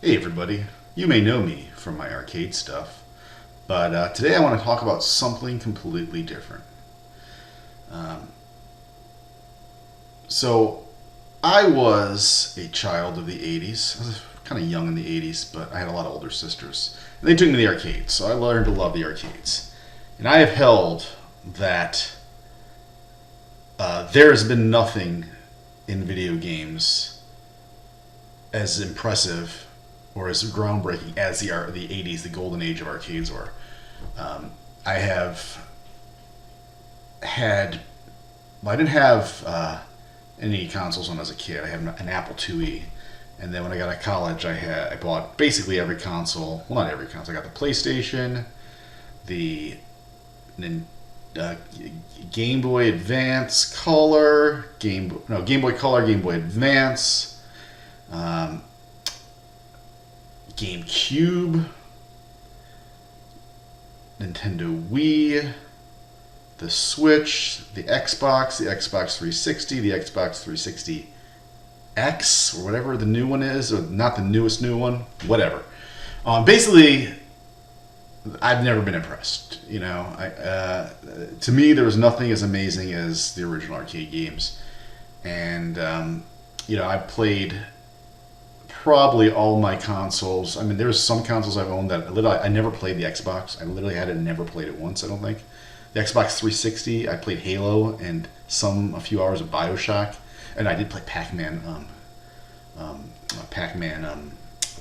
Hey everybody, you may know me from my arcade stuff, but today I want to talk about something completely different. Um, so, I was a child of the 80's. I was kind of young in the 80's, but I had a lot of older sisters. And they took me to the arcades, so I learned to love the arcades. And I have held that there has been nothing in video games as impressive or as groundbreaking as the 80's, the golden age of arcades were. I have had, well, I didn't have any consoles when I was a kid. I had an Apple IIe, and then when I got to college, I bought basically every console. Well, not every console. I got the PlayStation, the Game Boy Advance Color, Game Boy Color, Game Boy Advance. GameCube, Nintendo Wii, the Switch, the Xbox 360, the Xbox 360 X, or whatever the new one is, or not the newest new one, whatever. Basically, I've never been impressed. To me, there was nothing as amazing as the original arcade games, and I played probably all my consoles. I mean, there's some consoles I've owned that I never played the Xbox. I literally had it and never played it once, I don't think. The Xbox 360, I played Halo and a few hours of BioShock, and I did play Pac-Man,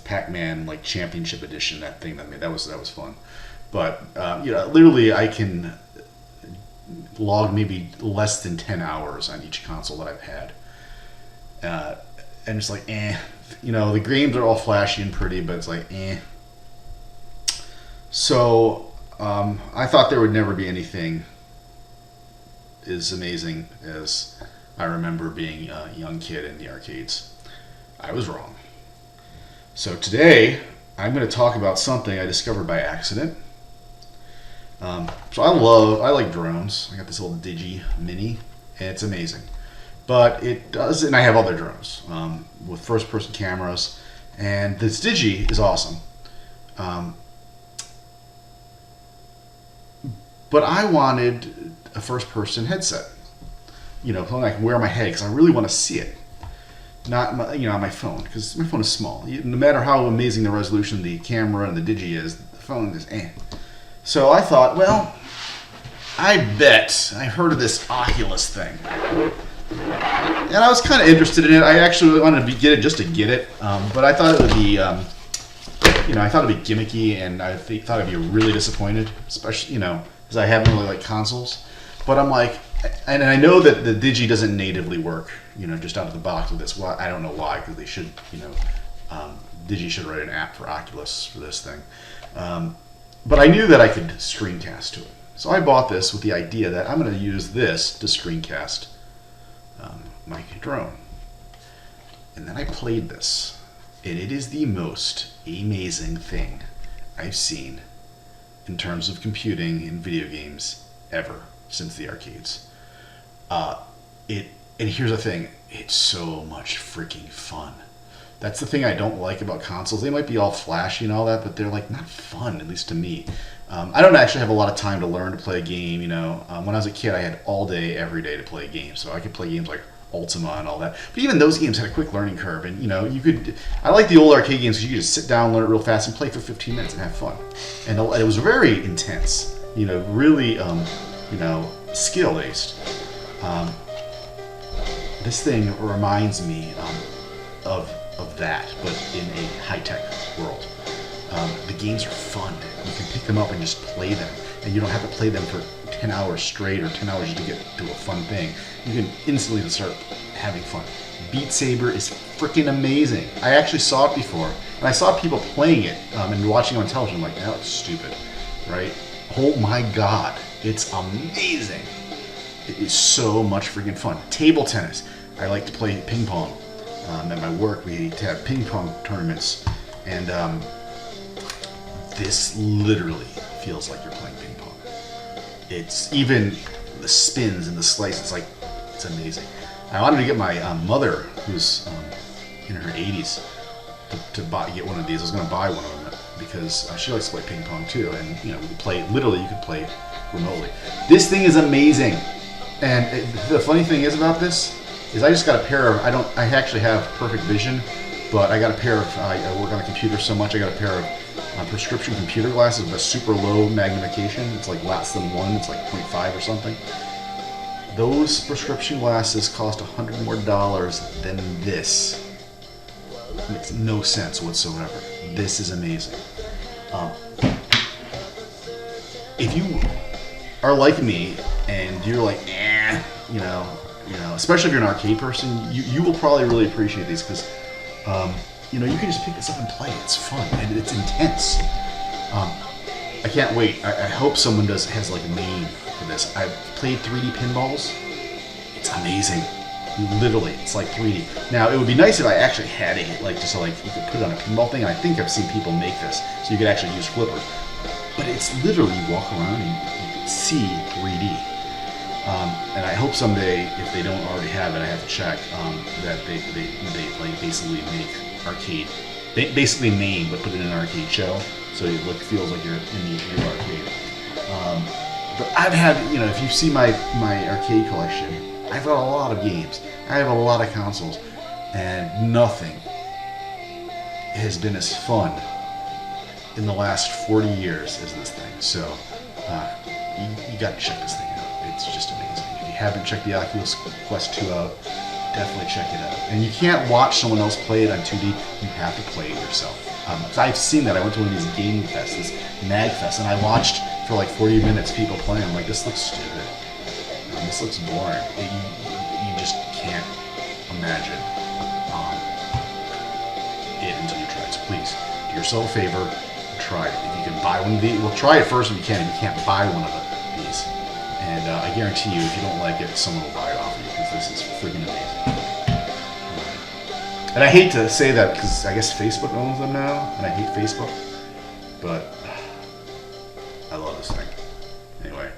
Pac-Man like Championship Edition. That was fun. But literally, I can log maybe less than 10 hours on each console that I've had, and it's like, the games are all flashy and pretty, but it's like, So, I thought there would never be anything as amazing as I remember being a young kid in the arcades. I was wrong. So today, I'm going to talk about something I discovered by accident. So I like drones. I got this little Digi Mini, and it's amazing. But it does, and I have other drones with first-person cameras, and this Digi is awesome. But I wanted a first-person headset, something I can wear on my head because I really want to see it, not on my phone, because my phone is small. No matter how amazing the resolution, the camera, and the Digi is, the phone is So I thought, well, I bet I heard of this Oculus thing. And I was kind of interested in it. I actually wanted to get it just to get it, but I thought it would be, I thought it'd be gimmicky, and I thought I'd be really disappointed, especially, because I haven't really liked consoles. But I'm like, and I know that the Digi doesn't natively work, just out of the box with this. Well, I don't know why, because they should, Digi should write an app for Oculus for this thing. But I knew that I could screencast to it. So I bought this with the idea that I'm going to use this to screencast my drone. And then I played this, and it is the most amazing thing I've seen in terms of computing in video games ever since the arcades. And here's the thing, it's so much freaking fun. That's the thing I don't like about consoles. They might be all flashy and all that, but they're like not fun, at least to me. I don't actually have a lot of time to learn to play a game. When I was a kid, I had all day, every day to play a game, so I could play games like Ultima and all that. But even those games had a quick learning curve, and I like the old arcade games because you could just sit down, learn it real fast, and play for 15 minutes and have fun. And it was very intense. Really, skill based. This thing reminds me of that, but in a high-tech world. The games are fun. You can pick them up and just play them, and you don't have to play them for 10 hours straight or 10 hours to get to a fun thing. You can instantly start having fun. Beat Saber is freaking amazing. I actually saw it before, and I saw people playing it and watching it on television. I'm like, that looks stupid, right? Oh my god, it's amazing. It is so much freaking fun. Table tennis. I like to play ping pong. At my work, we have ping pong tournaments, and this literally feels like you're playing ping pong. It's even the spins and the slice. It's amazing. I wanted to get my mother, who's in her 80s, to get one of these. I was going to buy one of them because she likes to play ping pong too, and you could play, literally you could play remotely. This thing is amazing, and the funny thing is about this is I just got a pair of, I actually have perfect vision, but I got a pair of, I work on a computer so much, I got a pair of prescription computer glasses with a super low magnification. It's like less than 1, it's like 0.5 or something. Those prescription glasses cost $100 more than this. It makes no sense whatsoever. This is amazing. If you are like me and you're like, especially if you're an arcade person, you will probably really appreciate these because, you can just pick this up and play. It's fun and it's intense. I can't wait. I hope someone has like a name for this. I've played 3D pinballs. It's amazing. Literally, it's like 3D. Now, it would be nice if I actually had it, like just so like you could put it on a pinball thing. I think I've seen people make this, so you could actually use flippers. But it's literally you walk around and you can see 3D. And I hope someday, if they don't already have it, I have to check that they like basically make arcade, basically name but put it in an arcade shell, so it feels like you're in the arcade. But I've had, if you see my arcade collection, I've got a lot of games. I have a lot of consoles, and nothing has been as fun in the last 40 years as this thing. So you got to check this thing out. It's just amazing. If you haven't checked the Oculus Quest 2 out, definitely check it out. And you can't watch someone else play it on 2D. You have to play it yourself. I've seen that. I went to one of these game fests, this mag fest, and I watched for like 40 minutes people playing. I'm like, this looks stupid. This looks boring. You just can't imagine it until you try it. So please, do yourself a favor, try it. If you can buy one of these, well, try it first if you can. If you can't buy one of these, and I guarantee you, if you don't like it, someone will buy it off of you because this is freaking amazing. And I hate to say that because I guess Facebook owns them now, and I hate Facebook, but I love this thing. Anyway,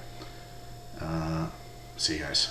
see you guys.